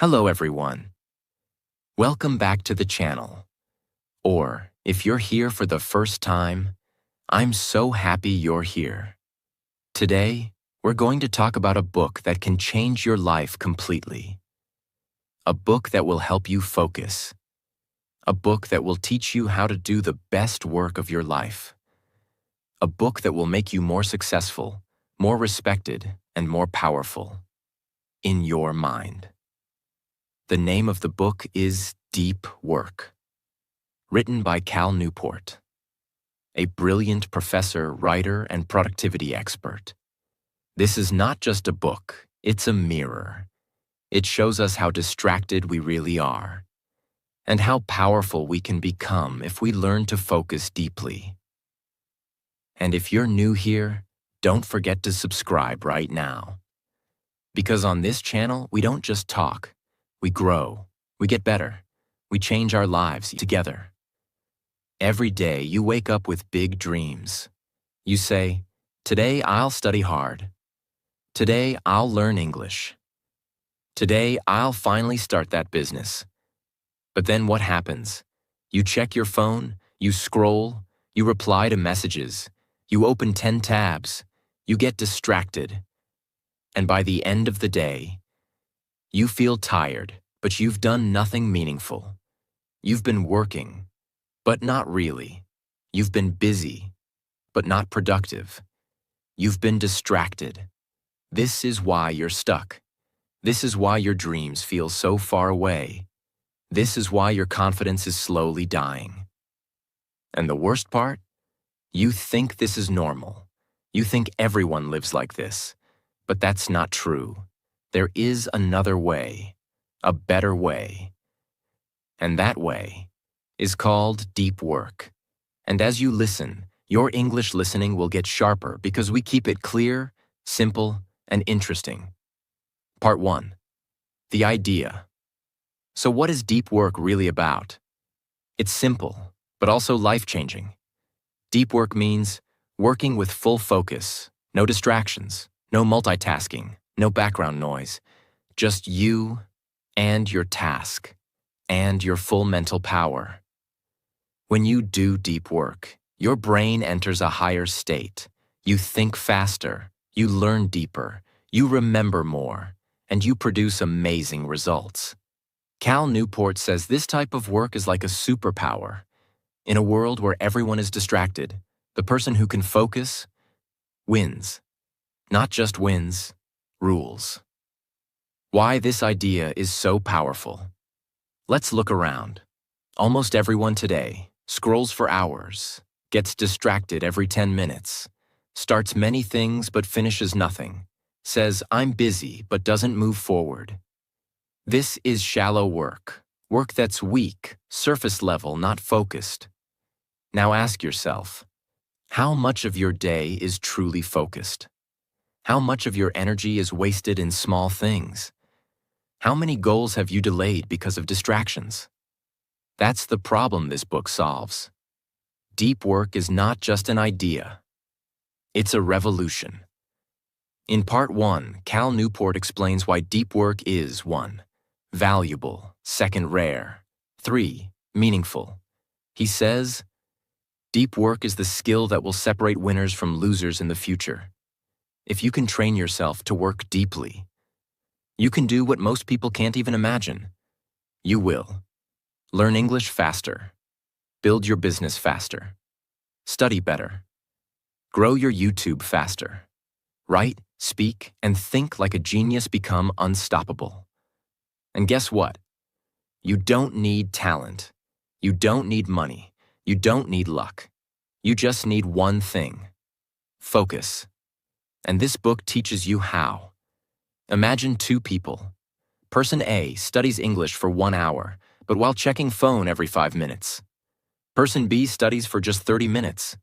Hello everyone. Welcome back to the channel. Or, if you're here for the first time, I'm so happy you're here. Today, we're going to talk about a book that can change your life completely. A book that will help you focus. A book that will teach you how to do the best work of your life. A book that will make you more successful, more respected, and more powerful. In your mind. The name of the book is Deep Work, written by Cal Newport, a brilliant professor, writer, and productivity expert. This is not just a book, it's a mirror. It shows us how distracted we really are, and how powerful we can become if we learn to focus deeply. And if you're new here, don't forget to subscribe right now. Because on this channel, we don't just talk. We grow, we get better, we change our lives together. Every day you wake up with big dreams. You say, today I'll study hard. Today I'll learn English. Today I'll finally start that business. But then what happens? You check your phone, you scroll, you reply to messages, you open 10 tabs, you get distracted. And by the end of the day, you feel tired, but you've done nothing meaningful. You've been working, but not really. You've been busy, but not productive. You've been distracted. This is why you're stuck. This is why your dreams feel so far away. This is why your confidence is slowly dying. And the worst part? You think this is normal. You think everyone lives like this, but that's not true. There is another way, a better way. And that way is called deep work. And as you listen, your English listening will get sharper because we keep it clear, simple, and interesting. Part 1. The idea. So what is deep work really about? It's simple, but also life-changing. Deep work means working with full focus, no distractions, no multitasking, no background noise, just you and your task and your full mental power. When you do deep work, your brain enters a higher state. You think faster, you learn deeper, you remember more, and you produce amazing results. Cal Newport says this type of work is like a superpower. In a world where everyone is distracted, the person who can focus wins. Not just wins, rules. Why this idea is so powerful. Let's look around. Almost everyone today scrolls for hours, gets distracted every 10 minutes, starts many things but finishes nothing, says I'm busy but doesn't move forward. This is shallow work, work that's weak, surface level, not focused. Now ask yourself, how much of your day is truly focused? How much of your energy is wasted in small things? How many goals have you delayed because of distractions? That's the problem this book solves. Deep work is not just an idea. It's a revolution. In Part 1, Cal Newport explains why deep work is 1. Valuable, 2, rare, 3. Meaningful. He says, deep work is the skill that will separate winners from losers in the future. If you can train yourself to work deeply, you can do what most people can't even imagine. You will. Learn English faster. Build your business faster. Study better. Grow your YouTube faster. Write, speak, and think like a genius. Become unstoppable. And guess what? You don't need talent. You don't need money. You don't need luck. You just need one thing. Focus. And this book teaches you how. Imagine 2 people. Person A studies English for 1 hour, but while checking phone every 5 minutes. Person B studies for just 30 minutes.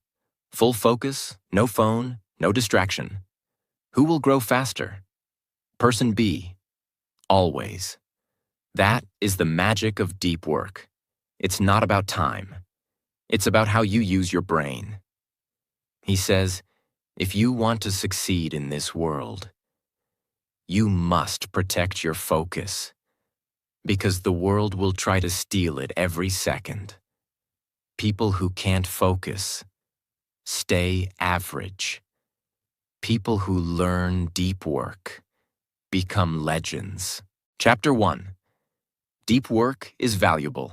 Full focus, no phone, no distraction. Who will grow faster? Person B. Always. That is the magic of deep work. It's not about time. It's about how you use your brain. He says, if you want to succeed in this world, you must protect your focus. Because the world will try to steal it every second. People who can't focus stay average. People who learn deep work become legends. Chapter 1. Deep work is valuable.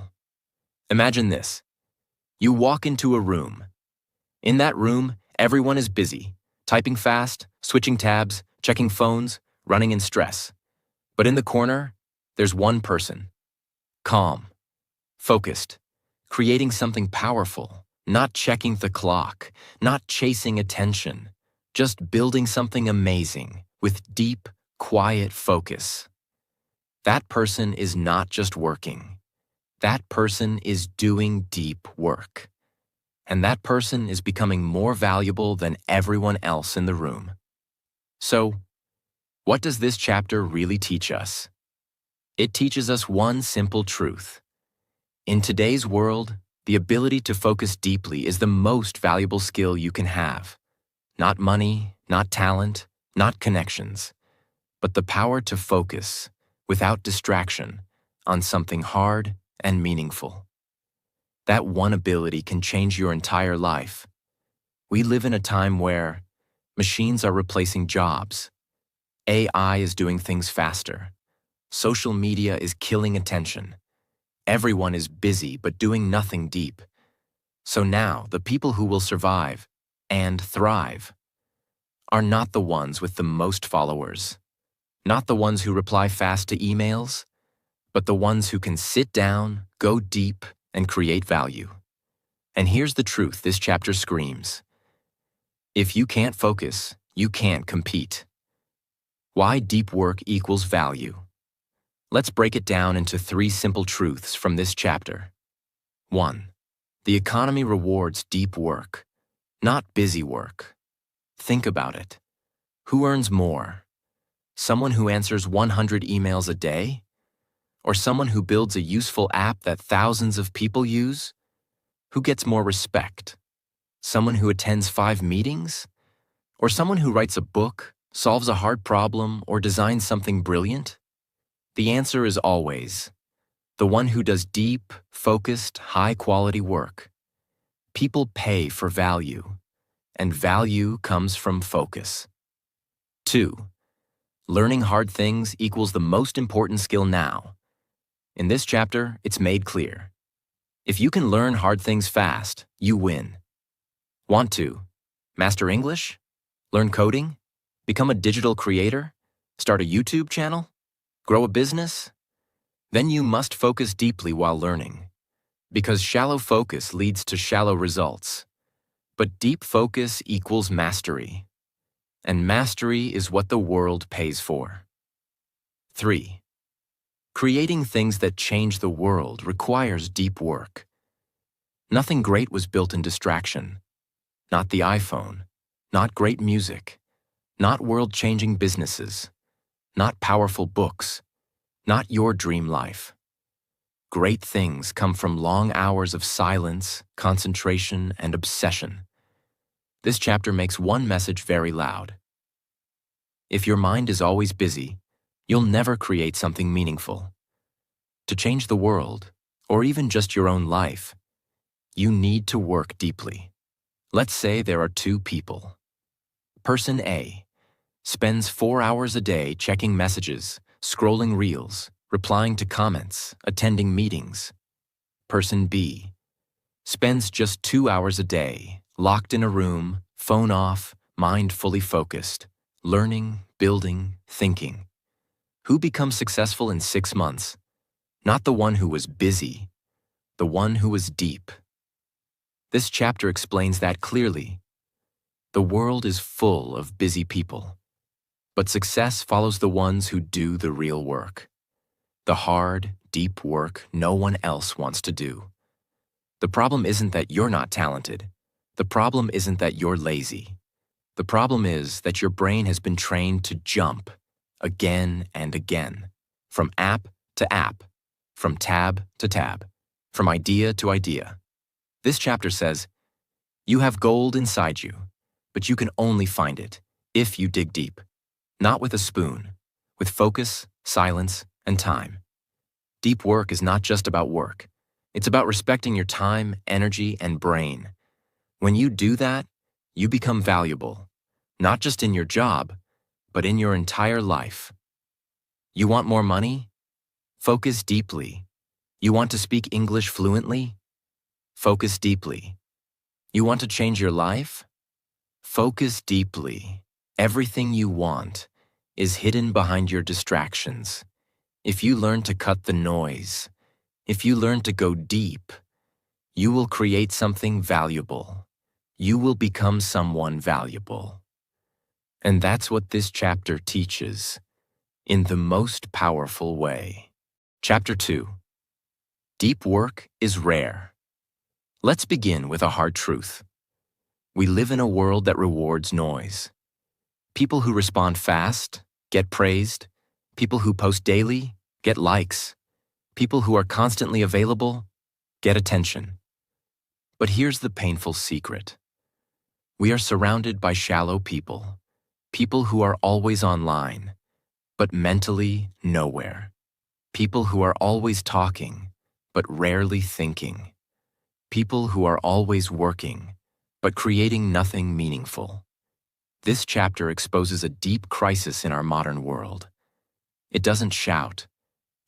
Imagine this. You walk into a room. In that room, everyone is busy, typing fast, switching tabs, checking phones, running in stress. But in the corner, there's one person. Calm, focused, creating something powerful, not checking the clock, not chasing attention, just building something amazing with deep, quiet focus. That person is not just working. That person is doing deep work. And that person is becoming more valuable than everyone else in the room. So, what does this chapter really teach us? It teaches us one simple truth. In today's world, the ability to focus deeply is the most valuable skill you can have. Not money, not talent, not connections, but the power to focus, without distraction, on something hard and meaningful. That one ability can change your entire life. We live in a time where machines are replacing jobs. AI is doing things faster. Social media is killing attention. Everyone is busy but doing nothing deep. So now, the people who will survive and thrive are not the ones with the most followers, not the ones who reply fast to emails, but the ones who can sit down, go deep, and create value. And here's the truth this chapter screams. If you can't focus, you can't compete. Why deep work equals value. Let's break it down into 3 simple truths from this chapter. 1. The economy rewards deep work, not busy work. Think about it. Who earns more? Someone who answers 100 emails a day? Or someone who builds a useful app that thousands of people use? Who gets more respect? Someone who attends 5 meetings? Or someone who writes a book, solves a hard problem, or designs something brilliant? The answer is always the one who does deep, focused, high-quality work. People pay for value, and value comes from focus. 2. Learning hard things equals the most important skill now. In this chapter, it's made clear. If you can learn hard things fast, you win. Want to master English? Learn coding? Become a digital creator? Start a YouTube channel? Grow a business? Then you must focus deeply while learning. Because shallow focus leads to shallow results. But deep focus equals mastery. And mastery is what the world pays for. 3. Creating things that change the world requires deep work. Nothing great was built in distraction. Not the iPhone, not great music, not world-changing businesses, not powerful books, not your dream life. Great things come from long hours of silence, concentration, and obsession. This chapter makes one message very loud. If your mind is always busy, you'll never create something meaningful. To change the world, or even just your own life, you need to work deeply. Let's say there are 2 people. Person A spends 4 hours a day checking messages, scrolling reels, replying to comments, attending meetings. Person B spends just 2 hours a day, locked in a room, phone off, mind fully focused, learning, building, thinking. Who becomes successful in 6 months? Not the one who was busy, the one who was deep. This chapter explains that clearly. The world is full of busy people, but success follows the ones who do the real work. The hard, deep work no one else wants to do. The problem isn't that you're not talented. The problem isn't that you're lazy. The problem is that your brain has been trained to jump again and again, from app to app, from tab to tab, from idea to idea. This chapter says, you have gold inside you, but you can only find it if you dig deep, not with a spoon, with focus, silence, and time. Deep work is not just about work. It's about respecting your time, energy, and brain. When you do that, you become valuable, not just in your job, but in your entire life. You want more money? Focus deeply. You want to speak English fluently? Focus deeply. You want to change your life? Focus deeply. Everything you want is hidden behind your distractions. If you learn to cut the noise, if you learn to go deep, you will create something valuable. You will become someone valuable. And that's what this chapter teaches in the most powerful way. Chapter 2. Deep work is rare. Let's begin with a hard truth. We live in a world that rewards noise. People who respond fast get praised. People who post daily get likes. People who are constantly available get attention. But here's the painful secret. We are surrounded by shallow people, people who are always online, but mentally nowhere. People who are always talking, but rarely thinking. People who are always working, but creating nothing meaningful. This chapter exposes a deep crisis in our modern world. It doesn't shout.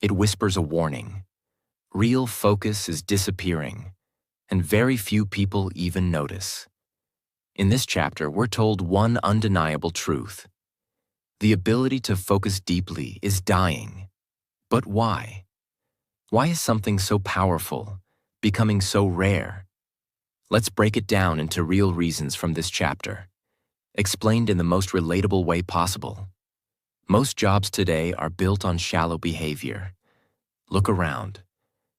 It whispers a warning. Real focus is disappearing, and very few people even notice. In this chapter, we're told one undeniable truth. The ability to focus deeply is dying. But why? Why is something so powerful becoming so rare? Let's break it down into real reasons from this chapter, explained in the most relatable way possible. Most jobs today are built on shallow behavior. Look around.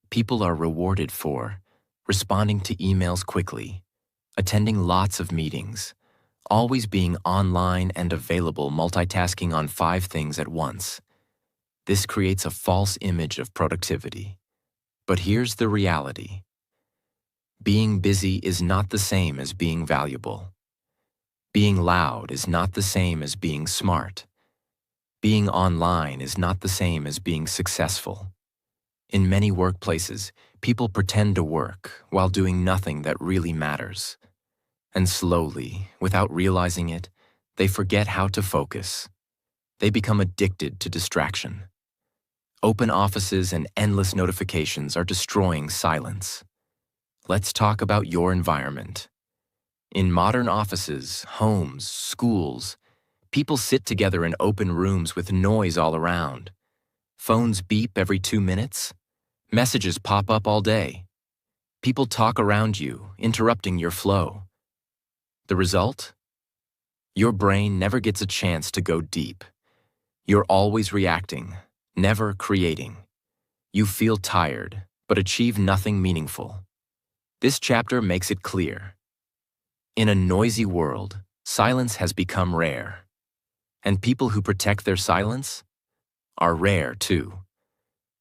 People are rewarded for responding to emails quickly, attending lots of meetings, always being online and available, multitasking on 5 things at once. This creates a false image of productivity. But here's the reality. Being busy is not the same as being valuable. Being loud is not the same as being smart. Being online is not the same as being successful. In many workplaces, people pretend to work while doing nothing that really matters. And slowly, without realizing it, they forget how to focus. They become addicted to distraction. Open offices and endless notifications are destroying silence. Let's talk about your environment. In modern offices, homes, schools, people sit together in open rooms with noise all around. Phones beep every 2 minutes. Messages pop up all day. People talk around you, interrupting your flow. The result? Your brain never gets a chance to go deep. You're always reacting, never creating. You feel tired, but achieve nothing meaningful. This chapter makes it clear. In a noisy world, silence has become rare. And people who protect their silence are rare too.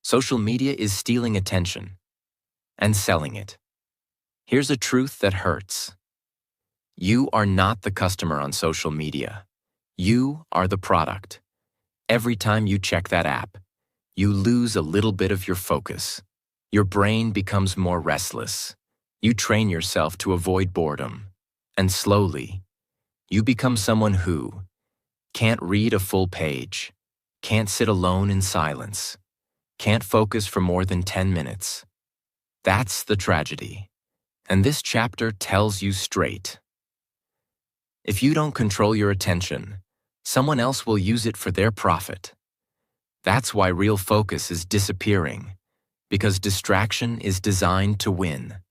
Social media is stealing attention and selling it. Here's a truth that hurts. You are not the customer on social media. You are the product. Every time you check that app, you lose a little bit of your focus. Your brain becomes more restless. You train yourself to avoid boredom. And slowly, you become someone who can't read a full page, can't sit alone in silence, can't focus for more than 10 minutes. That's the tragedy. And this chapter tells you straight. If you don't control your attention, someone else will use it for their profit. That's why real focus is disappearing, because distraction is designed to win.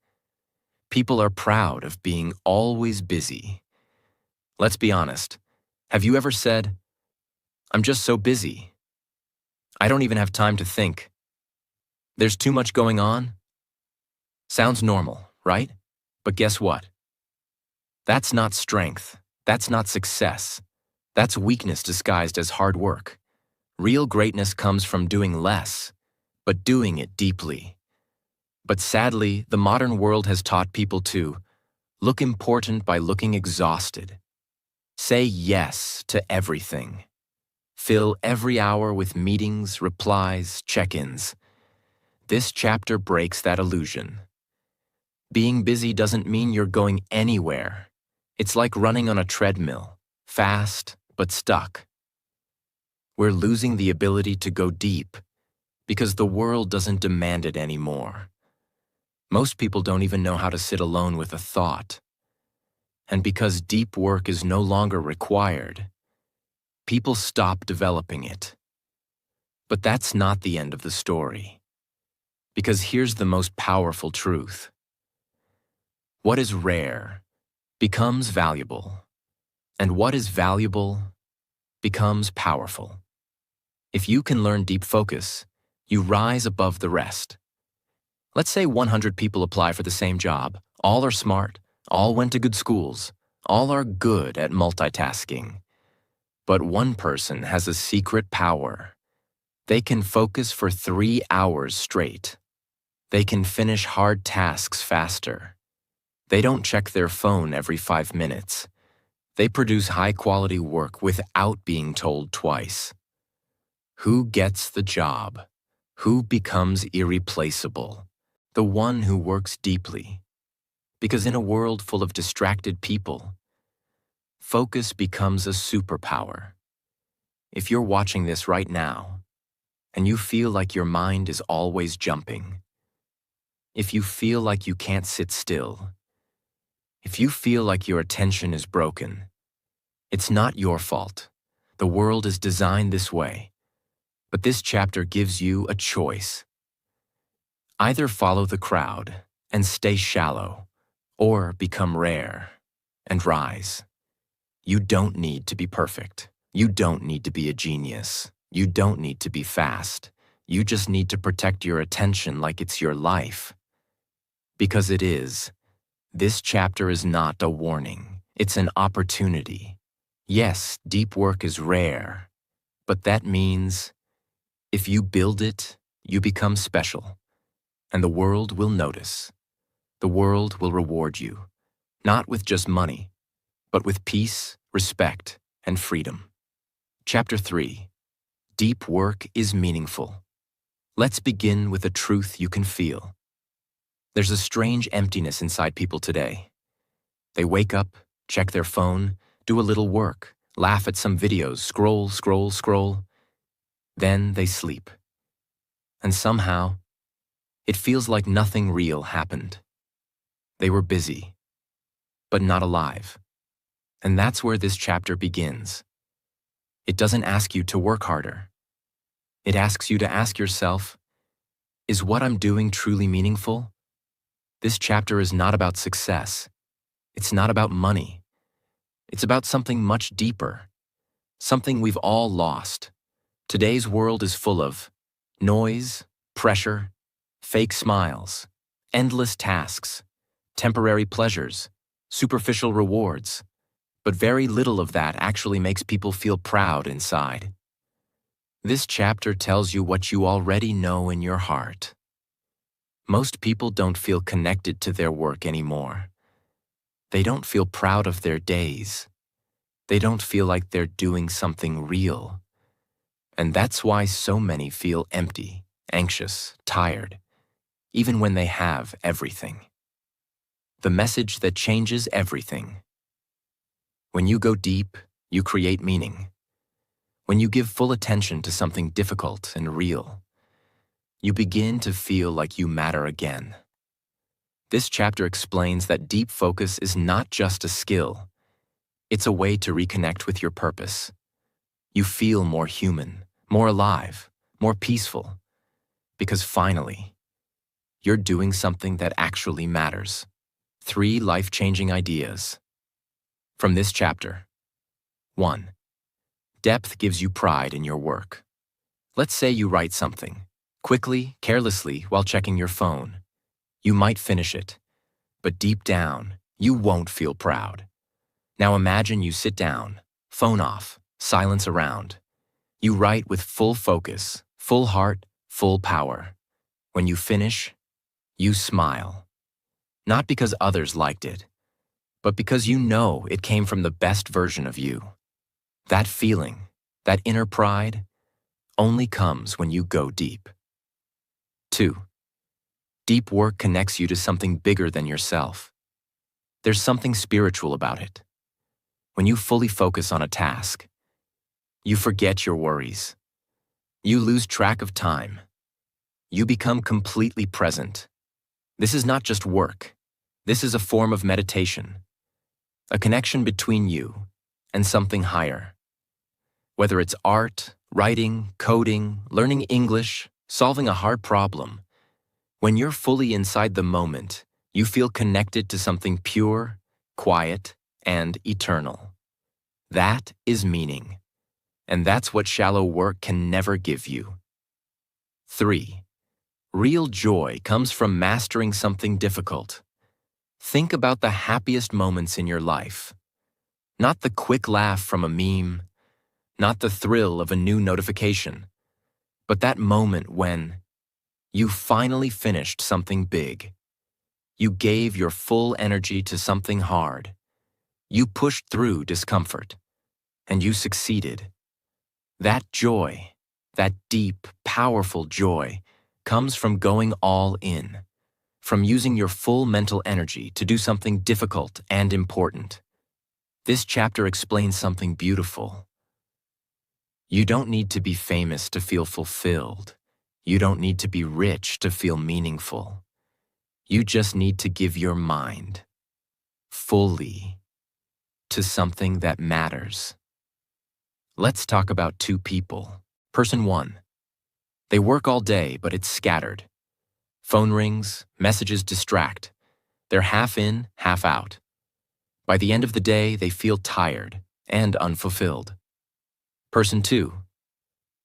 People are proud of being always busy. Let's be honest. Have you ever said, "I'm just so busy. I don't even have time to think. There's too much going on"? Sounds normal, right? But guess what? That's not strength. That's not success. That's weakness disguised as hard work. Real greatness comes from doing less, but doing it deeply. But sadly, the modern world has taught people to look important by looking exhausted. Say yes to everything. Fill every hour with meetings, replies, check-ins. This chapter breaks that illusion. Being busy doesn't mean you're going anywhere. It's like running on a treadmill, fast but stuck. We're losing the ability to go deep because the world doesn't demand it anymore. Most people don't even know how to sit alone with a thought. And because deep work is no longer required, people stop developing it. But that's not the end of the story. Because here's the most powerful truth. What is rare becomes valuable, and what is valuable becomes powerful. If you can learn deep focus, you rise above the rest. Let's say 100 people apply for the same job. All are smart, all went to good schools, all are good at multitasking. But one person has a secret power. They can focus for 3 hours straight. They can finish hard tasks faster. They don't check their phone every 5 minutes. They produce high-quality work without being told twice. Who gets the job? Who becomes irreplaceable? The one who works deeply. Because in a world full of distracted people, focus becomes a superpower. If you're watching this right now, and you feel like your mind is always jumping, if you feel like you can't sit still, if you feel like your attention is broken, it's not your fault. The world is designed this way. But this chapter gives you a choice. Either follow the crowd and stay shallow, or become rare and rise. You don't need to be perfect. You don't need to be a genius. You don't need to be fast. You just need to protect your attention like it's your life. Because it is. This chapter is not a warning. It's an opportunity. Yes, deep work is rare, but that means if you build it, you become special, and the world will notice. The world will reward you, not with just money, but with peace, respect, and freedom. Chapter 3. Deep work is meaningful. Let's begin with a truth you can feel. There's a strange emptiness inside people today. They wake up, check their phone, do a little work, laugh at some videos, scroll. Then they sleep. And somehow, it feels like nothing real happened. They were busy, but not alive. And that's where this chapter begins. It doesn't ask you to work harder. It asks you to ask yourself, is what I'm doing truly meaningful? This chapter is not about success. It's not about money. It's about something much deeper, something we've all lost. Today's world is full of noise, pressure, fake smiles, endless tasks, temporary pleasures, superficial rewards. But very little of that actually makes people feel proud inside. This chapter tells you what you already know in your heart. Most people don't feel connected to their work anymore. They don't feel proud of their days. They don't feel like they're doing something real. And that's why so many feel empty, anxious, tired, even when they have everything. The message that changes everything. When you go deep, you create meaning. When you give full attention to something difficult and real, you begin to feel like you matter again. This chapter explains that deep focus is not just a skill. It's a way to reconnect with your purpose. You feel more human, more alive, more peaceful, because finally, you're doing something that actually matters. 3 life-changing ideas from this chapter. 1. Depth gives you pride in your work. Let's say you write something, quickly, carelessly, while checking your phone. You might finish it, but deep down, you won't feel proud. Now imagine you sit down, phone off, silence around. You write with full focus, full heart, full power. When you finish, you smile. Not because others liked it, but because you know it came from the best version of you. That feeling, that inner pride, only comes when you go deep. 2. Deep work connects you to something bigger than yourself. There's something spiritual about it. When you fully focus on a task, you forget your worries. You lose track of time. You become completely present. This is not just work. This is a form of meditation, a connection between you and something higher. Whether it's art, writing, coding, learning English, solving a hard problem, when you're fully inside the moment, you feel connected to something pure, quiet, and eternal. That is meaning, and that's what shallow work can never give you. 3. Real joy comes from mastering something difficult. Think about the happiest moments in your life. Not the quick laugh from a meme, not the thrill of a new notification, but that moment when you finally finished something big. You gave your full energy to something hard. You pushed through discomfort, and you succeeded. That joy, that deep, powerful joy, comes from going all in, from using your full mental energy to do something difficult and important. This chapter explains something beautiful. You don't need to be famous to feel fulfilled. You don't need to be rich to feel meaningful. You just need to give your mind fully to something that matters. Let's talk about two people. Person 1. They work all day, but it's scattered. Phone rings, messages distract. They're half in, half out. By the end of the day, they feel tired and unfulfilled. Person 2.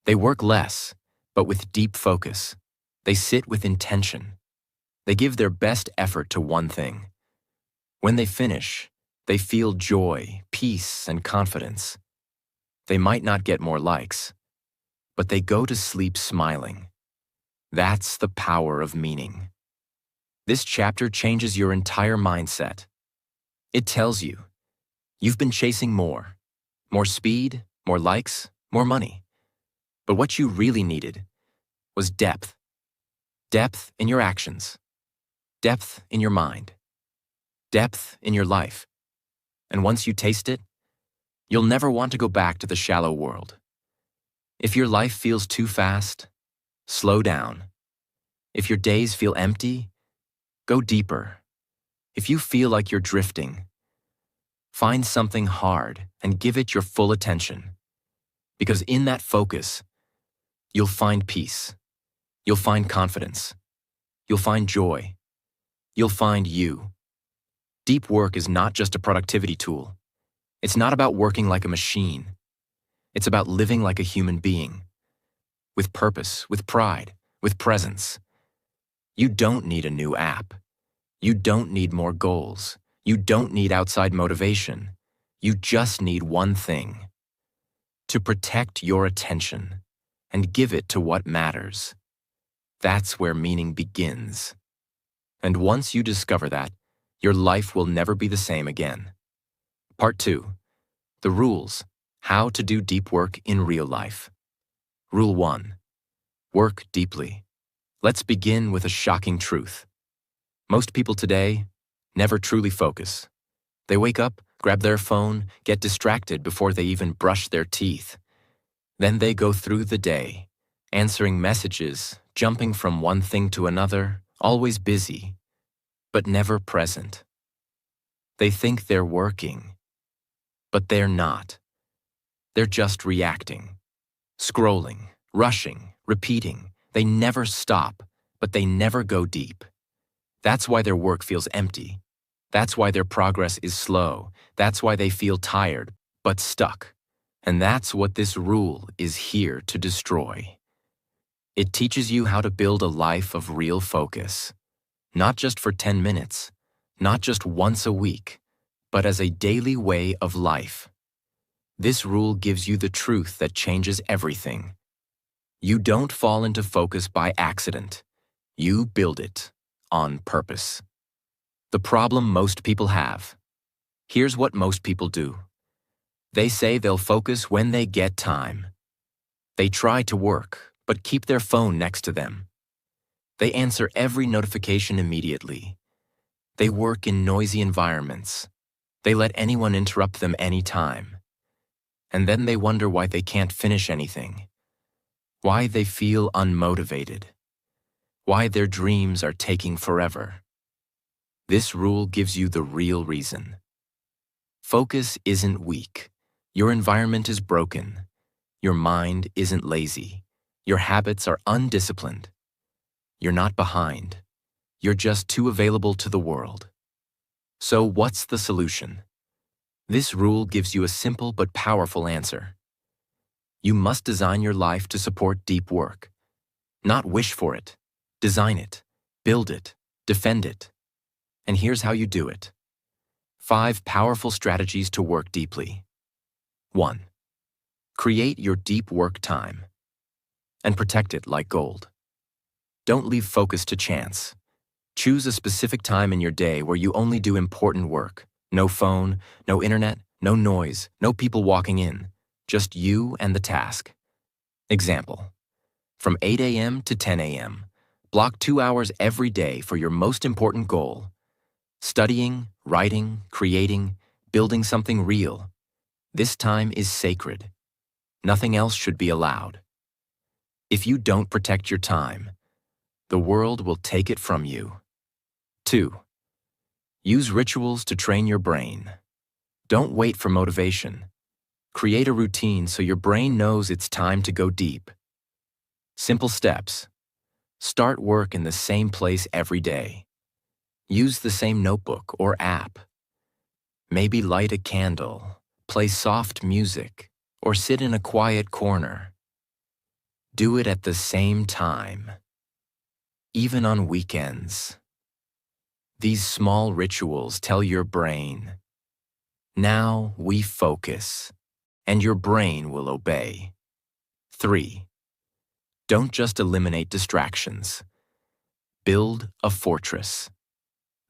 They work less, but with deep focus. They sit with intention. They give their best effort to one thing. When they finish, they feel joy, peace, and confidence. They might not get more likes, but they go to sleep smiling. That's the power of meaning. This chapter changes your entire mindset. It tells you, you've been chasing more speed, more likes, more money. But what you really needed was depth. Depth in your actions. Depth in your mind. Depth in your life. And once you taste it, you'll never want to go back to the shallow world. If your life feels too fast, slow down. If your days feel empty, go deeper. If you feel like you're drifting, find something hard and give it your full attention. Because in that focus, you'll find peace. You'll find confidence. You'll find joy. You'll find you. Deep work is not just a productivity tool. It's not about working like a machine. It's about living like a human being. With purpose, with pride, with presence. You don't need a new app. You don't need more goals. You don't need outside motivation. You just need one thing: to protect your attention and give it to what matters. That's where meaning begins. And once you discover that, your life will never be the same again. Part 2. The rules: how to do deep work in real life. Rule 1. Work deeply. Let's begin with a shocking truth. Most people today never truly focus. They wake up, grab their phone, get distracted before they even brush their teeth. Then they go through the day, answering messages, jumping from one thing to another, always busy, but never present. They think they're working, but they're not. They're just reacting, scrolling, rushing, repeating. They never stop, but they never go deep. That's why their work feels empty. That's why their progress is slow. That's why they feel tired, but stuck. And that's what this rule is here to destroy. It teaches you how to build a life of real focus. Not just for 10 minutes, not just once a week, but as a daily way of life. This rule gives you the truth that changes everything. You don't fall into focus by accident. You build it on purpose. The problem most people have. Here's what most people do. They say they'll focus when they get time. They try to work, but keep their phone next to them. They answer every notification immediately. They work in noisy environments. They let anyone interrupt them anytime. And then they wonder why they can't finish anything. Why they feel unmotivated. Why their dreams are taking forever. This rule gives you the real reason. Focus isn't weak. Your environment is broken. Your mind isn't lazy. Your habits are undisciplined. You're not behind. You're just too available to the world. So what's the solution? This rule gives you a simple but powerful answer. You must design your life to support deep work. Not wish for it. Design it. Build it. Defend it. And here's how you do it. 5 powerful strategies to work deeply. 1. Create your deep work time. And protect it like gold. Don't leave focus to chance. Choose a specific time in your day where you only do important work. No phone, no internet, no noise, no people walking in. Just you and the task. Example. From 8 a.m. to 10 a.m., block 2 hours every day for your most important goal. Studying, writing, creating, building something real. This time is sacred. Nothing else should be allowed. If you don't protect your time, the world will take it from you. 2. Use rituals to train your brain. Don't wait for motivation. Create a routine so your brain knows it's time to go deep. Simple steps. Start work in the same place every day. Use the same notebook or app. Maybe light a candle, play soft music, or sit in a quiet corner. Do it at the same time, even on weekends. These small rituals tell your brain, now we focus, and your brain will obey. 3. Don't just eliminate distractions. Build a fortress.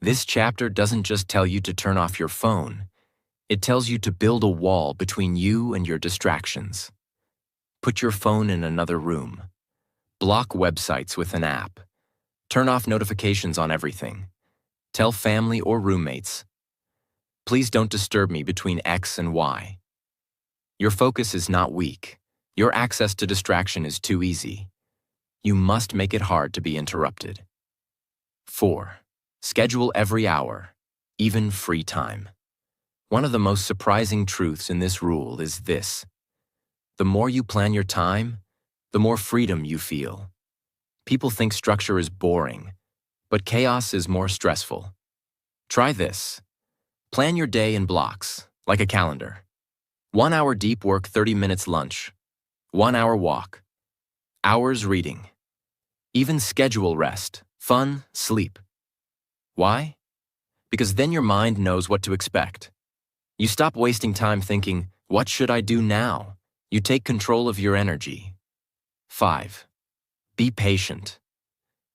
This chapter doesn't just tell you to turn off your phone. It tells you to build a wall between you and your distractions. Put your phone in another room. Block websites with an app. Turn off notifications on everything. Tell family or roommates, please don't disturb me between X and Y. Your focus is not weak. Your access to distraction is too easy. You must make it hard to be interrupted. 4. Schedule every hour, even free time. One of the most surprising truths in this rule is this. The more you plan your time, the more freedom you feel. People think structure is boring, but chaos is more stressful. Try this. Plan your day in blocks, like a calendar. 1 hour deep work, 30 minutes lunch. 1 hour walk. Hours reading. Even schedule rest, fun, sleep. Why? Because then your mind knows what to expect. You stop wasting time thinking, what should I do now? You take control of your energy. 5. Be patient.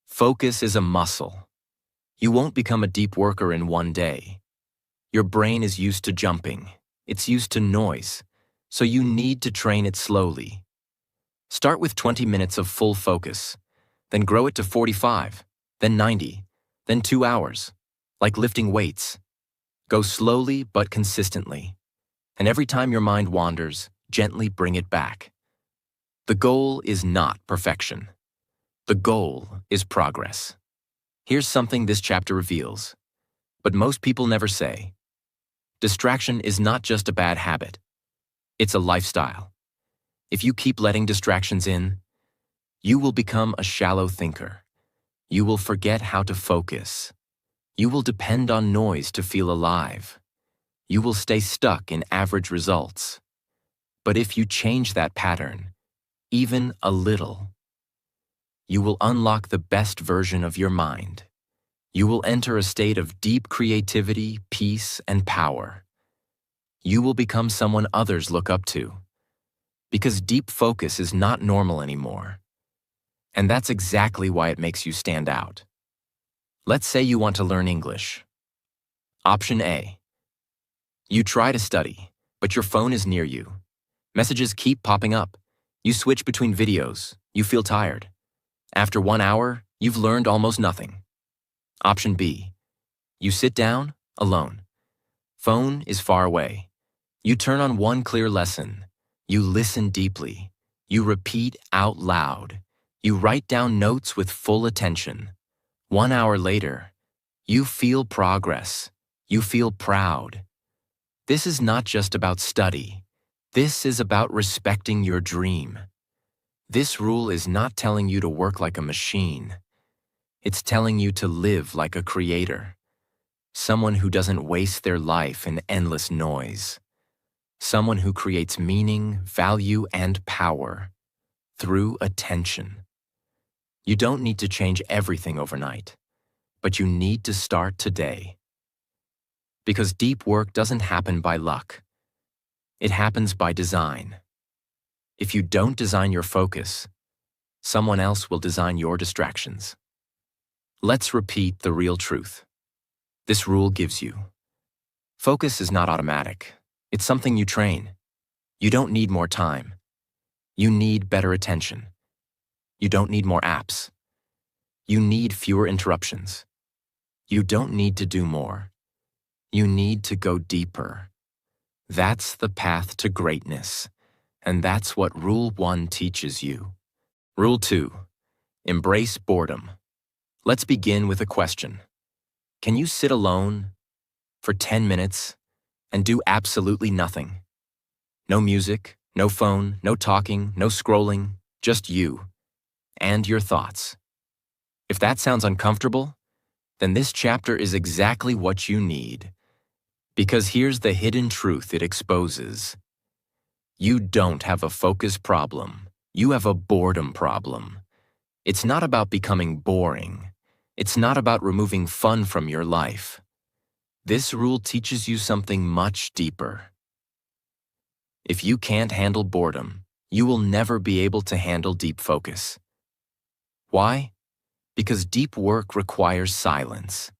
Focus is a muscle. You won't become a deep worker in one day. Your brain is used to jumping. It's used to noise. So you need to train it slowly. Start with 20 minutes of full focus, then grow it to 45, then 90, then 2 hours, like lifting weights. Go slowly but consistently. And every time your mind wanders, gently bring it back. The goal is not perfection. The goal is progress. Here's something this chapter reveals, but most people never say. Distraction is not just a bad habit. It's a lifestyle. If you keep letting distractions in, you will become a shallow thinker. You will forget how to focus. You will depend on noise to feel alive. You will stay stuck in average results. But if you change that pattern, even a little, you will unlock the best version of your mind. You will enter a state of deep creativity, peace, and power. You will become someone others look up to. Because deep focus is not normal anymore. And that's exactly why it makes you stand out. Let's say you want to learn English. Option A. You try to study, but your phone is near you. Messages keep popping up. You switch between videos. You feel tired. After 1 hour, You've learned almost nothing. Option B. You sit down, alone. Phone is far away. You turn on one clear lesson. You listen deeply. You repeat out loud. You write down notes with full attention. 1 hour later, you feel progress. You feel proud. This is not just about study. This is about respecting your dream. This rule is not telling you to work like a machine. It's telling you to live like a creator. Someone who doesn't waste their life in endless noise. Someone who creates meaning, value, and power through attention. You don't need to change everything overnight, but you need to start today. Because deep work doesn't happen by luck. It happens by design. If you don't design your focus, someone else will design your distractions. Let's repeat the real truth. This rule gives you. Focus is not automatic. It's something you train. You don't need more time. You need better attention. You don't need more apps. You need fewer interruptions. You don't need to do more. You need to go deeper. That's the path to greatness, and that's what Rule 1 teaches you. Rule 2. Embrace boredom. Let's begin with a question. Can you sit alone for 10 minutes and do absolutely nothing? No music, no phone, no talking, no scrolling, just you and your thoughts. If that sounds uncomfortable, then this chapter is exactly what you need. Because here's the hidden truth it exposes. You don't have a focus problem. You have a boredom problem. It's not about becoming boring. It's not about removing fun from your life. This rule teaches you something much deeper. If you can't handle boredom, you will never be able to handle deep focus. Why? Because deep work requires silence.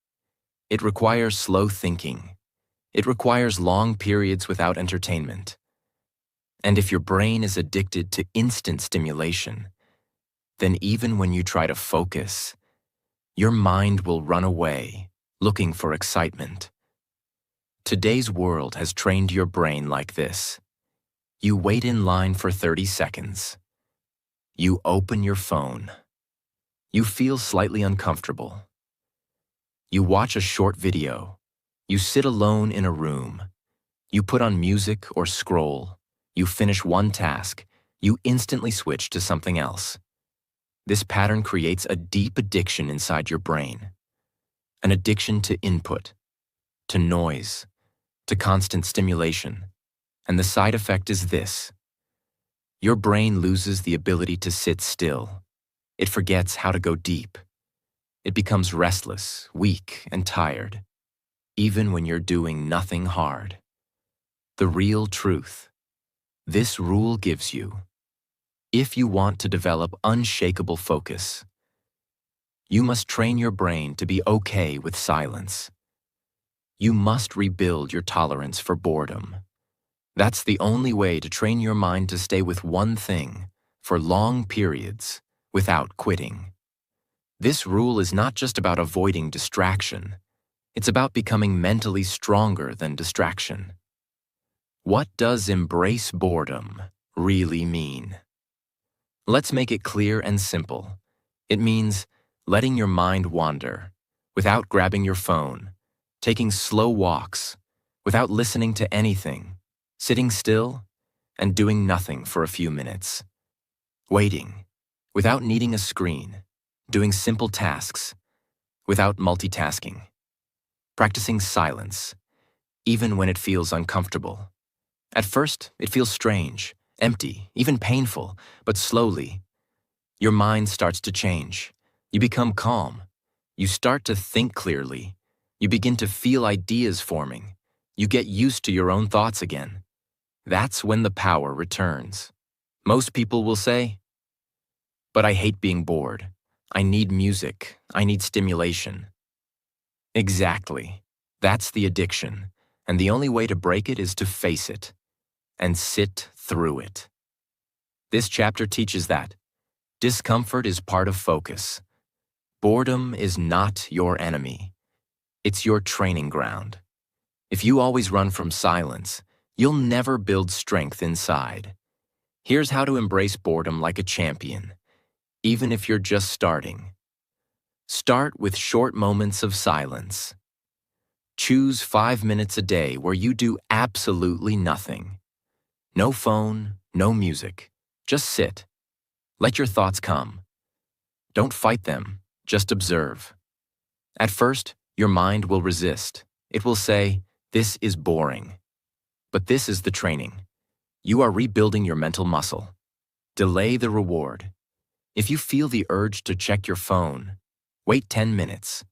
It requires slow thinking. It requires long periods without entertainment. And if your brain is addicted to instant stimulation, then even when you try to focus, your mind will run away, looking for excitement. Today's world has trained your brain like this. You wait in line for 30 seconds. You open your phone. You feel slightly uncomfortable. You watch a short video. You sit alone in a room. You put on music or scroll. You finish one task. You instantly switch to something else. This pattern creates a deep addiction inside your brain. An addiction to input, to noise, to constant stimulation. And the side effect is this. Your brain loses the ability to sit still. It forgets how to go deep. It becomes restless, weak, and tired, even when you're doing nothing hard. The real truth. This rule gives you. If you want to develop unshakable focus, you must train your brain to be okay with silence. You must rebuild your tolerance for boredom. That's the only way to train your mind to stay with one thing for long periods without quitting. This rule is not just about avoiding distraction. It's about becoming mentally stronger than distraction. What does embrace boredom really mean? Let's make it clear and simple. It means letting your mind wander, without grabbing your phone, taking slow walks, without listening to anything, sitting still, and doing nothing for a few minutes. Waiting, without needing a screen, doing simple tasks, without multitasking. Practicing silence, even when it feels uncomfortable. At first, it feels strange, empty, even painful, but slowly, your mind starts to change. You become calm. You start to think clearly. You begin to feel ideas forming. You get used to your own thoughts again. That's when the power returns. Most people will say, "But I hate being bored. I need music. I need stimulation." Exactly. That's the addiction, and the only way to break it is to face it and sit through it. This chapter teaches that discomfort is part of focus, Boredom is not your enemy. It's your training ground. If you always run from silence, you'll never build strength inside. Here's how to embrace boredom like a champion, even if you're just starting. Start with short moments of silence. Choose 5 minutes a day where you do absolutely nothing. No phone, no music. Just sit. Let your thoughts come. Don't fight them, just observe. At first, your mind will resist. It will say, "This is boring." But this is the training. You are rebuilding your mental muscle. Delay the reward. If you feel the urge to check your phone, wait 10 minutes.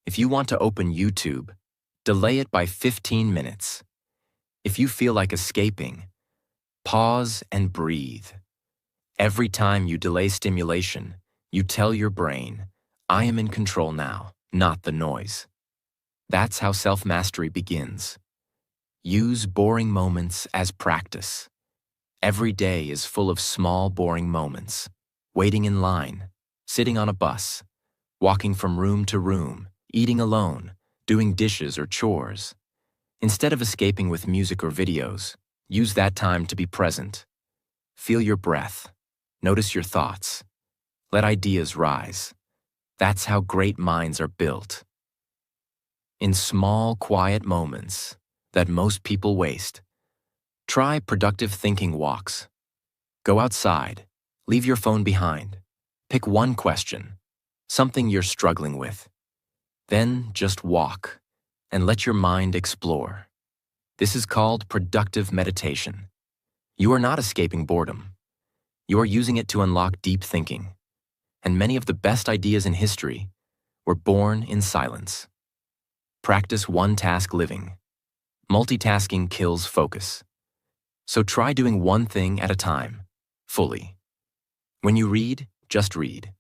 If you want to open YouTube, delay it by 15 minutes. If you feel like escaping, pause and breathe. Every time you delay stimulation, you tell your brain, "I am in control now, not the noise." That's how self-mastery begins. Use boring moments as practice. Every day is full of small, boring moments. Waiting in line, sitting on a bus, walking from room to room, eating alone, doing dishes or chores. Instead of escaping with music or videos, use that time to be present. Feel your breath. Notice your thoughts. Let ideas rise. That's how great minds are built. In small, quiet moments that most people waste, try productive thinking walks. Go outside. Leave your phone behind. Pick one question, something you're struggling with. Then just walk and let your mind explore. This is called productive meditation. You are not escaping boredom. You are using it to unlock deep thinking. And many of the best ideas in history were born in silence. Practice one-task living. Multitasking kills focus. So try doing one thing at a time, fully. When you read, just read.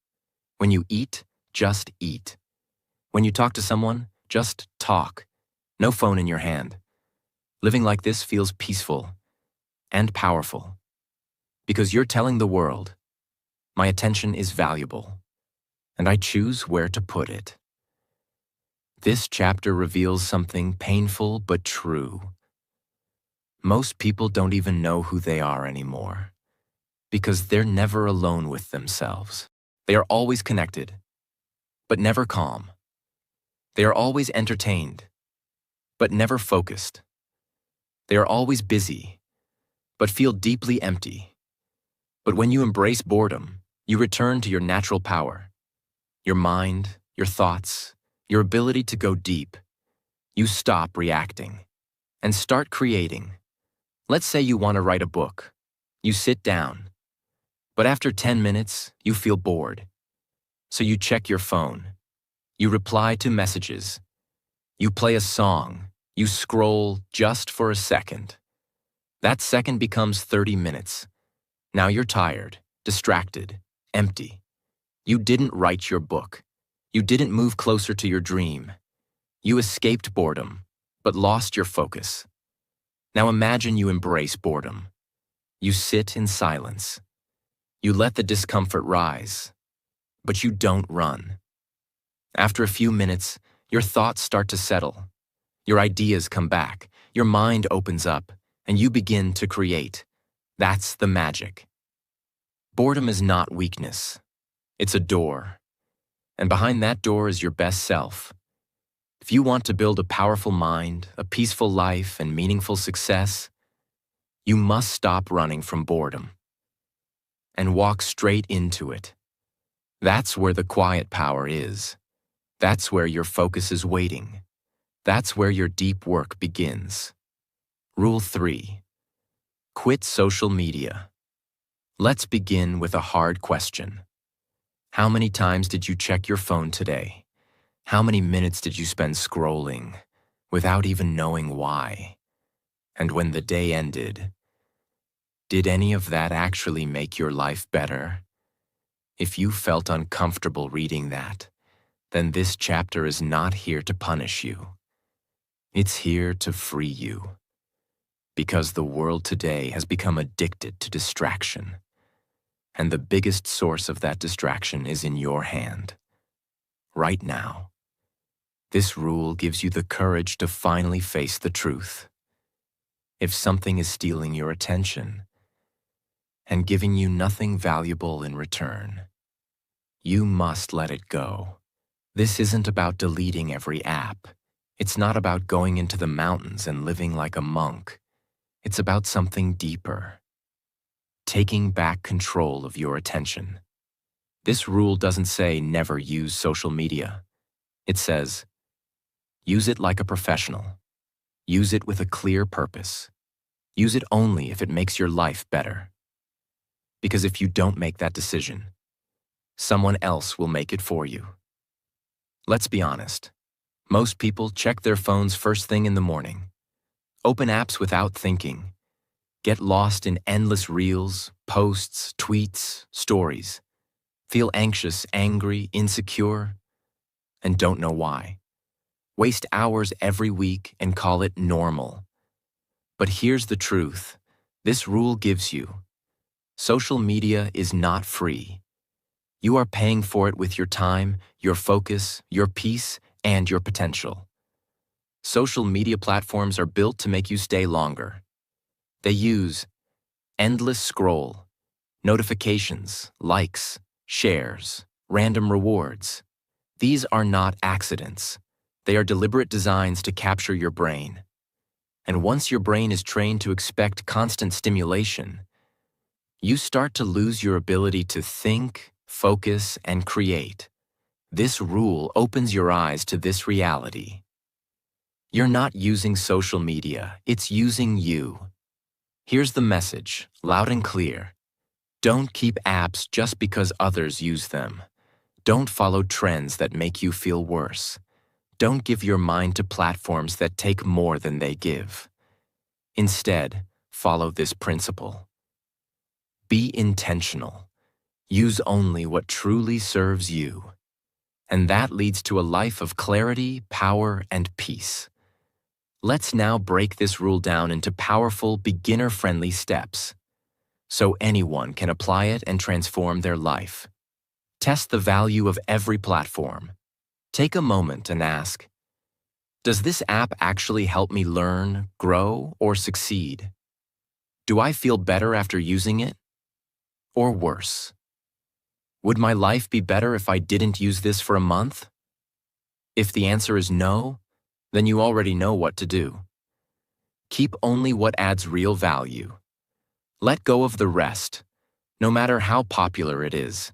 When you eat, just eat. When you talk to someone, just talk. No phone in your hand. Living like this feels peaceful and powerful. Because you're telling the world, my attention is valuable, and I choose where to put it. This chapter reveals something painful but true. Most people don't even know who they are anymore, because they're never alone with themselves. They are always connected, but never calm. They are always entertained, but never focused. They are always busy, but feel deeply empty. But when you embrace boredom, you return to your natural power, your mind, your thoughts, your ability to go deep. You stop reacting and start creating. Let's say you want to write a book. You sit down, but after 10 minutes, you feel bored. So you check your phone. You reply to messages. You play a song. You scroll just for a second. That second becomes 30 minutes. Now you're tired, distracted, empty. You didn't write your book. You didn't move closer to your dream. You escaped boredom, but lost your focus. Now imagine you embrace boredom. You sit in silence. You let the discomfort rise, but you don't run. After a few minutes, your thoughts start to settle. Your ideas come back, your mind opens up, and you begin to create. That's the magic. Boredom is not weakness. It's a door. And behind that door is your best self. If you want to build a powerful mind, a peaceful life, and meaningful success, you must stop running from boredom and walk straight into it. That's where the quiet power is. That's where your focus is waiting. That's where your deep work begins. Rule 3. Quit social media. Let's begin with a hard question. How many times did you check your phone today? How many minutes did you spend scrolling without even knowing why? And when the day ended, did any of that actually make your life better? If you felt uncomfortable reading that, then this chapter is not here to punish you. It's here to free you. Because the world today has become addicted to distraction. And the biggest source of that distraction is in your hand. right now. This rule gives you the courage to finally face the truth. If something is stealing your attention and giving you nothing valuable in return, you must let it go. This isn't about deleting every app. It's not about going into the mountains and living like a monk. It's about something deeper. Taking back control of your attention. This rule doesn't say never use social media. It says, use it like a professional. Use it with a clear purpose. Use it only if it makes your life better. Because if you don't make that decision, someone else will make it for you. Let's be honest. Most people check their phones first thing in the morning, open apps without thinking, get lost in endless reels, posts, tweets, stories, feel anxious, angry, insecure, and don't know why. Waste hours every week and call it normal. But here's the truth. This rule gives you. Social media is not free. You are paying for it with your time, your focus, your peace, and your potential. Social media platforms are built to make you stay longer. They use endless scroll, notifications, likes, shares, random rewards. These are not accidents. They are deliberate designs to capture your brain. And once your brain is trained to expect constant stimulation, you start to lose your ability to think, focus, and create. This rule opens your eyes to this reality. You're not using social media, it's using you. Here's the message, loud and clear. Don't keep apps just because others use them. Don't follow trends that make you feel worse. Don't give your mind to platforms that take more than they give. Instead, follow this principle. Be intentional. Use only what truly serves you. And that leads to a life of clarity, power, and peace. Let's now break this rule down into powerful, beginner-friendly steps, so anyone can apply it and transform their life. Test the value of every platform. Take a moment and ask, does this app actually help me learn, grow, or succeed? Do I feel better after using it? Or worse? Would my life be better if I didn't use this for a month? If the answer is no, then you already know what to do. Keep only what adds real value. Let go of the rest, no matter how popular it is.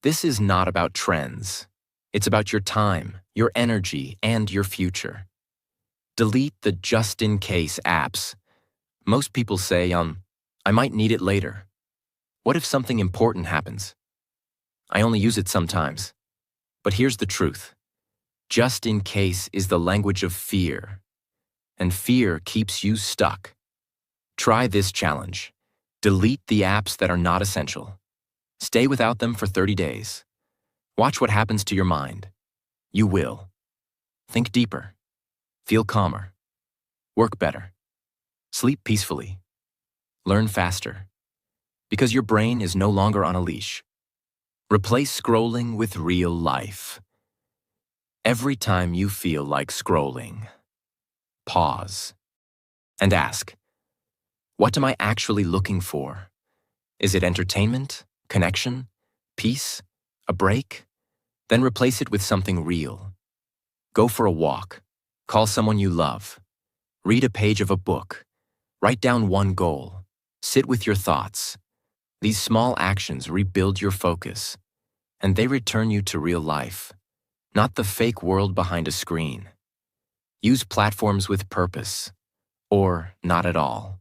This is not about trends. It's about your time, your energy, and your future. Delete the just-in-case apps. Most people say, I might need it later. What if something important happens? I only use it sometimes. But here's the truth. Just in case is the language of fear, and fear keeps you stuck. Try this challenge. Delete the apps that are not essential. Stay without them for 30 days. Watch what happens to your mind. You will. Think deeper. Feel calmer. Work better. Sleep peacefully. Learn faster. Because your brain is no longer on a leash. Replace scrolling with real life. Every time you feel like scrolling, pause and ask, what am I actually looking for? Is it entertainment, connection, peace, a break? Then replace it with something real. Go for a walk, call someone you love, read a page of a book, write down one goal, sit with your thoughts. These small actions rebuild your focus, and they return you to real life. Not the fake world behind a screen. Use platforms with purpose, or not at all.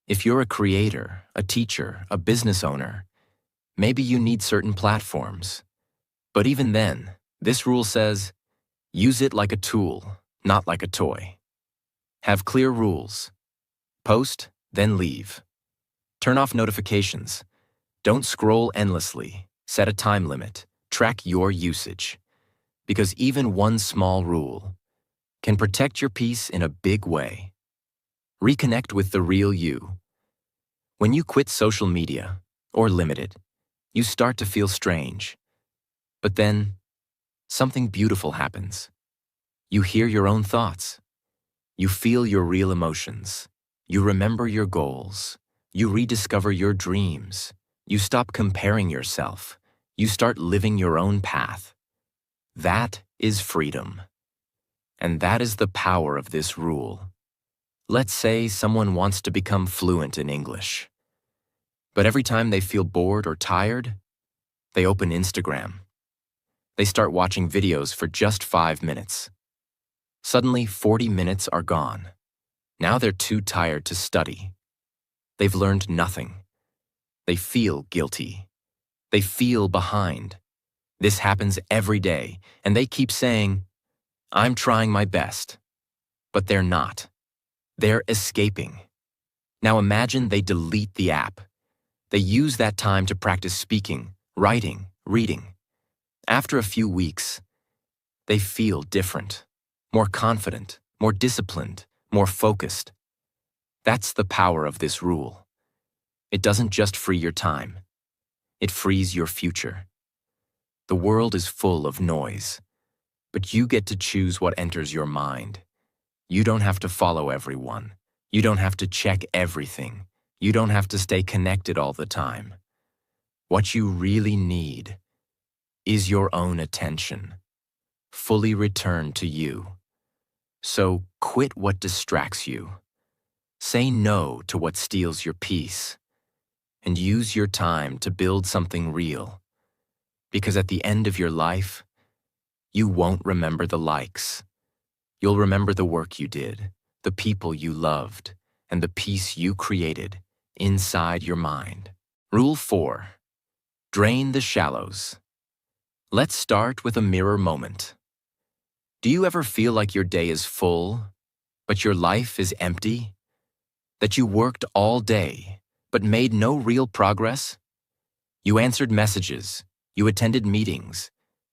If you're a creator, a teacher, a business owner, maybe you need certain platforms. But even then, this rule says, use it like a tool, not like a toy. Have clear rules. Post, then leave. Turn off notifications. Don't scroll endlessly. Set a time limit. Track your usage. Because even one small rule can protect your peace in a big way. Reconnect with the real you. When you quit social media, or limit it, you start to feel strange. But then, something beautiful happens. You hear your own thoughts. You feel your real emotions. You remember your goals. You rediscover your dreams. You stop comparing yourself. You start living your own path. That is freedom. And that is the power of this rule. Let's say someone wants to become fluent in English. But every time they feel bored or tired, they open Instagram. They start watching videos for just 5 minutes. Suddenly, 40 minutes are gone. Now they're too tired to study. They've learned nothing. They feel guilty. They feel behind. This happens every day, and they keep saying, "I'm trying my best." But they're not. They're escaping. Now imagine they delete the app. They use that time to practice speaking, writing, reading. After a few weeks, they feel different, more confident, more disciplined, more focused. That's the power of this rule. It doesn't just free your time. It frees your future. The world is full of noise, but you get to choose what enters your mind. You don't have to follow everyone. You don't have to check everything. You don't have to stay connected all the time. What you really need is your own attention, fully returned to you. So quit what distracts you. Say no to what steals your peace, and use your time to build something real. Because at the end of your life, you won't remember the likes. You'll remember the work you did, the people you loved, and the peace you created inside your mind. Rule 4. Drain the shallows. Let's start with a mirror moment. Do you ever feel like your day is full, but your life is empty? That you worked all day, but made no real progress? You answered messages, you attended meetings,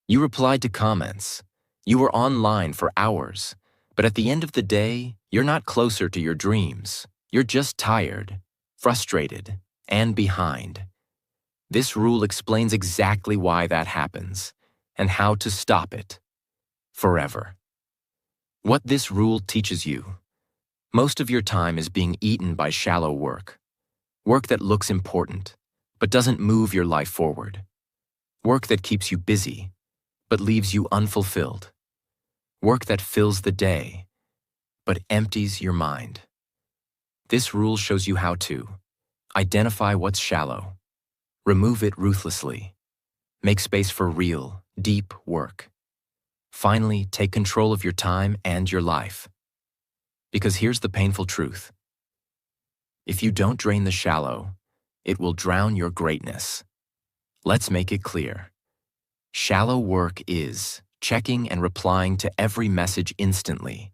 you replied to comments, you were online for hours, but at the end of the day, you're not closer to your dreams. You're just tired, frustrated, and behind. This rule explains exactly why that happens and how to stop it forever. What this rule teaches you: most of your time is being eaten by shallow work. Work that looks important, but doesn't move your life forward. Work that keeps you busy, but leaves you unfulfilled. Work that fills the day, but empties your mind. This rule shows you how to identify what's shallow, remove it ruthlessly, make space for real, deep work. Finally, take control of your time and your life. Because here's the painful truth. If you don't drain the shallow, it will drown your greatness. Let's make it clear. Shallow work is checking and replying to every message instantly,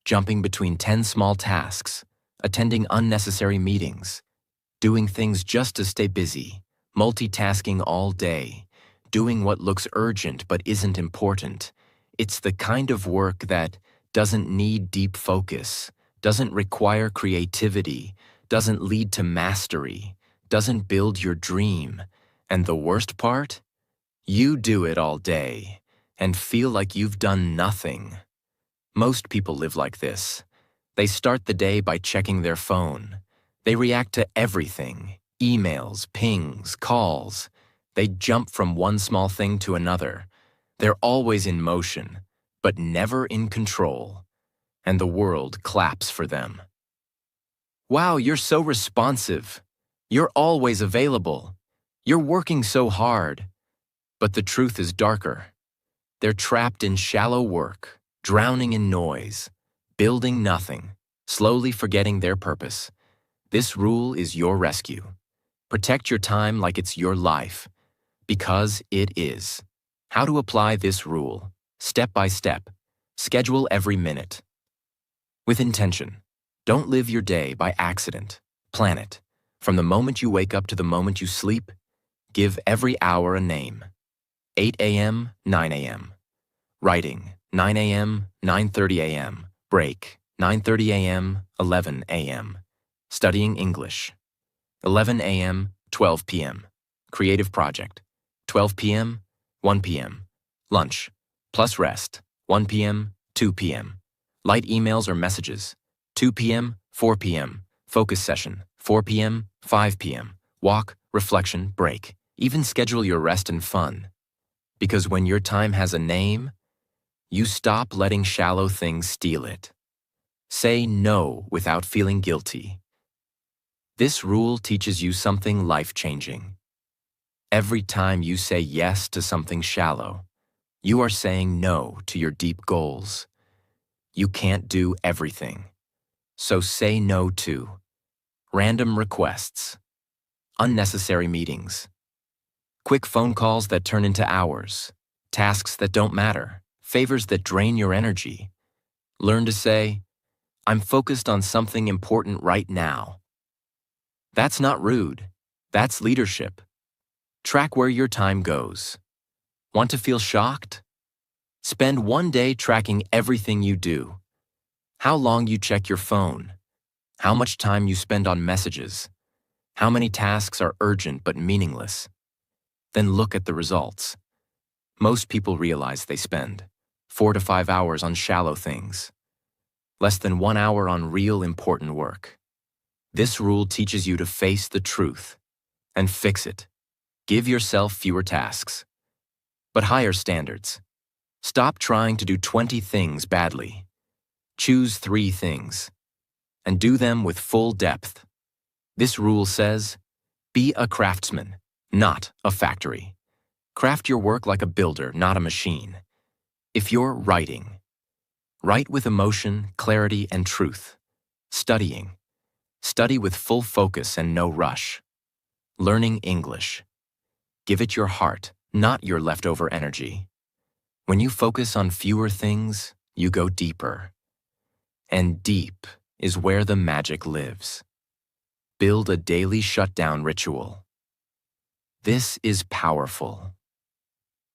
jumping between 10 small tasks, attending unnecessary meetings, doing things just to stay busy, multitasking all day, doing what looks urgent but isn't important. It's the kind of work that doesn't need deep focus, doesn't require creativity, doesn't lead to mastery, doesn't build your dream. And the worst part? You do it all day and feel like you've done nothing. Most people live like this. They start the day by checking their phone. They react to everything: emails, pings, calls. They jump from one small thing to another. They're always in motion, but never in control. And the world claps for them. Wow, you're so responsive. You're always available. You're working so hard. But the truth is darker. They're trapped in shallow work, drowning in noise, building nothing, slowly forgetting their purpose. This rule is your rescue. Protect your time like it's your life, because it is. How to apply this rule, step by step. Schedule every minute. With intention. Don't live your day by accident. Plan it. From the moment you wake up to the moment you sleep, give every hour a name. 8 a.m., 9 a.m. Writing, 9 a.m., 9:30 a.m. Break, 9:30 a.m., 11 a.m. Studying English, 11 a.m., 12 p.m. Creative project, 12 p.m., 1 p.m. Lunch, plus rest, 1 p.m., 2 p.m. Light emails or messages, 2 p.m., 4 p.m. Focus session, 4 p.m., 5 p.m. Walk, reflection, break. Even schedule your rest and fun. Because when your time has a name, you stop letting shallow things steal it. Say no without feeling guilty. This rule teaches you something life-changing. Every time you say yes to something shallow, you are saying no to your deep goals. You can't do everything. So say no to random requests, unnecessary meetings, quick phone calls that turn into hours, tasks that don't matter, favors that drain your energy. Learn to say, I'm focused on something important right now. That's not rude. That's leadership. Track where your time goes. Want to feel shocked? Spend one day tracking everything you do. How long you check your phone. How much time you spend on messages. How many tasks are urgent but meaningless. Then look at the results. Most people realize they spend 4 to 5 hours on shallow things. Less than 1 hour on real important work. This rule teaches you to face the truth and fix it. Give yourself fewer tasks, but higher standards. Stop trying to do 20 things badly. Choose 3 things, and do them with full depth. This rule says, be a craftsman, not a factory. Craft your work like a builder, not a machine. If you're writing, write with emotion, clarity, and truth. Studying, study with full focus and no rush. Learning English, give it your heart, not your leftover energy. When you focus on fewer things, you go deeper. And deep is where the magic lives. Build a daily shutdown ritual. This is powerful.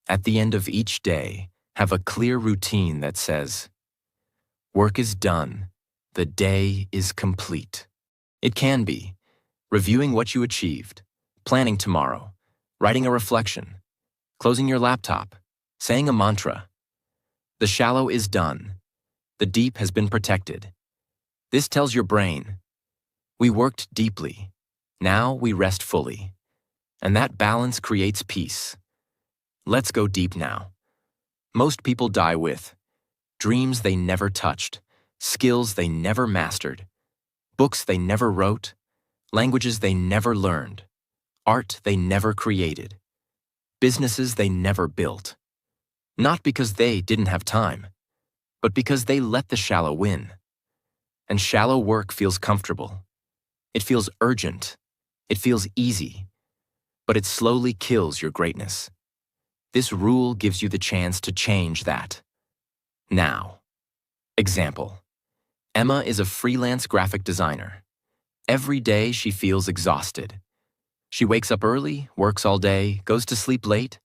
At the end of each day, have a clear routine that says, work is done, the day is complete. It can be reviewing what you achieved, planning tomorrow, writing a reflection, closing your laptop, saying a mantra. The shallow is done. The deep has been protected. This tells your brain, we worked deeply. Now we rest fully. And that balance creates peace. Let's go deep now. Most people die with dreams they never touched, skills they never mastered, books they never wrote, languages they never learned, art they never created, businesses they never built. Not because they didn't have time, but because they let the shallow win. And shallow work feels comfortable. It feels urgent. It feels easy. But it slowly kills your greatness. This rule gives you the chance to change that. Now. Example. Emma is a freelance graphic designer. Every day she feels exhausted. She wakes up early, works all day, goes to sleep late.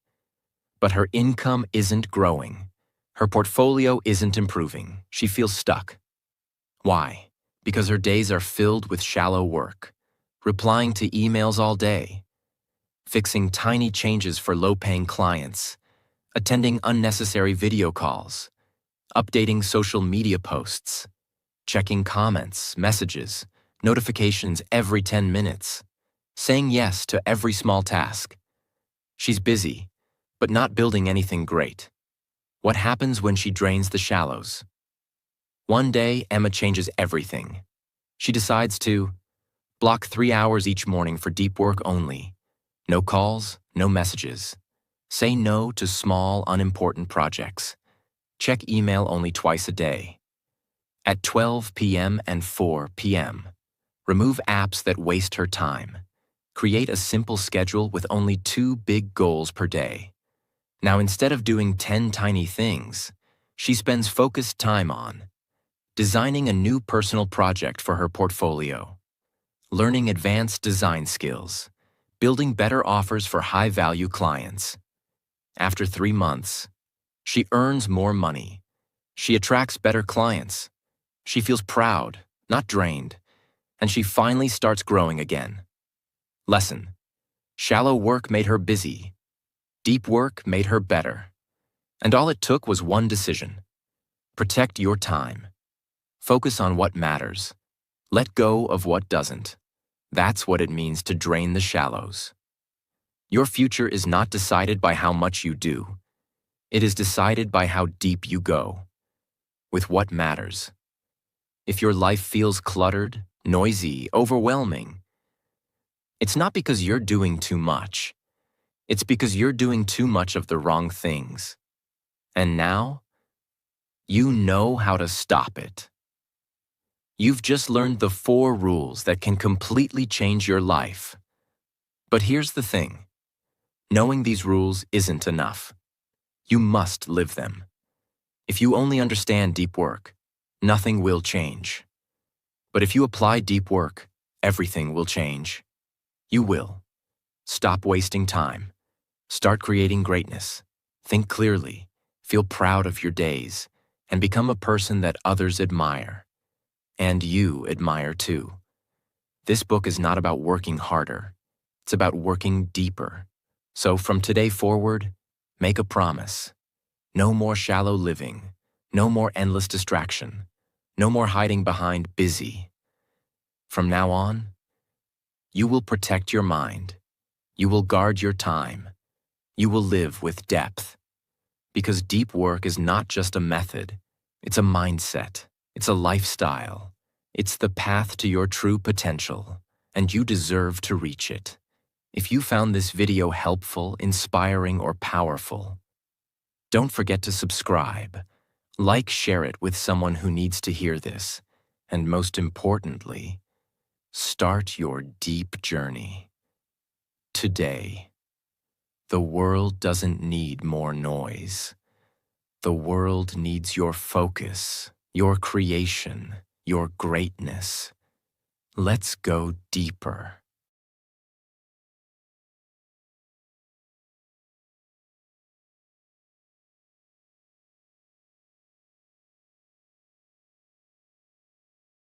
But her income isn't growing. Her portfolio isn't improving. She feels stuck. Why? Because her days are filled with shallow work, replying to emails all day, fixing tiny changes for low-paying clients, attending unnecessary video calls, updating social media posts, checking comments, messages, notifications every 10 minutes, saying yes to every small task. She's busy, but not building anything great. What happens when she drains the shallows? One day, Emma changes everything. She decides to block 3 hours each morning for deep work only. No calls, no messages. Say no to small, unimportant projects. Check email only twice a day. At 12 p.m. and 4 p.m., remove apps that waste her time. Create a simple schedule with only 2 big goals per day. Now, instead of doing 10 tiny things, she spends focused time on designing a new personal project for her portfolio, learning advanced design skills, building better offers for high-value clients. After 3 months, she earns more money. She attracts better clients. She feels proud, not drained, and she finally starts growing again. Lesson: shallow work made her busy. Deep work made her better. And all it took was one decision. Protect your time. Focus on what matters. Let go of what doesn't. That's what it means to drain the shallows. Your future is not decided by how much you do. It is decided by how deep you go, with what matters. If your life feels cluttered, noisy, overwhelming, it's not because you're doing too much. It's because you're doing too much of the wrong things. And now, you know how to stop it. You've just learned the 4 rules that can completely change your life. But here's the thing. Knowing these rules isn't enough. You must live them. If you only understand deep work, nothing will change. But if you apply deep work, everything will change. You will. Stop wasting time. Start creating greatness. Think clearly. Feel proud of your days. And become a person that others admire. And you admire too. This book is not about working harder. It's about working deeper. So from today forward, make a promise. No more shallow living. No more endless distraction. No more hiding behind busy. From now on, you will protect your mind. You will guard your time. You will live with depth. Because deep work is not just a method. It's a mindset. It's a lifestyle. It's the path to your true potential, and you deserve to reach it. If you found this video helpful, inspiring, or powerful, don't forget to subscribe. Share it with someone who needs to hear this. And most importantly, start your deep journey. Today, the world doesn't need more noise. The world needs your focus, your creation, your greatness. Let's go deeper.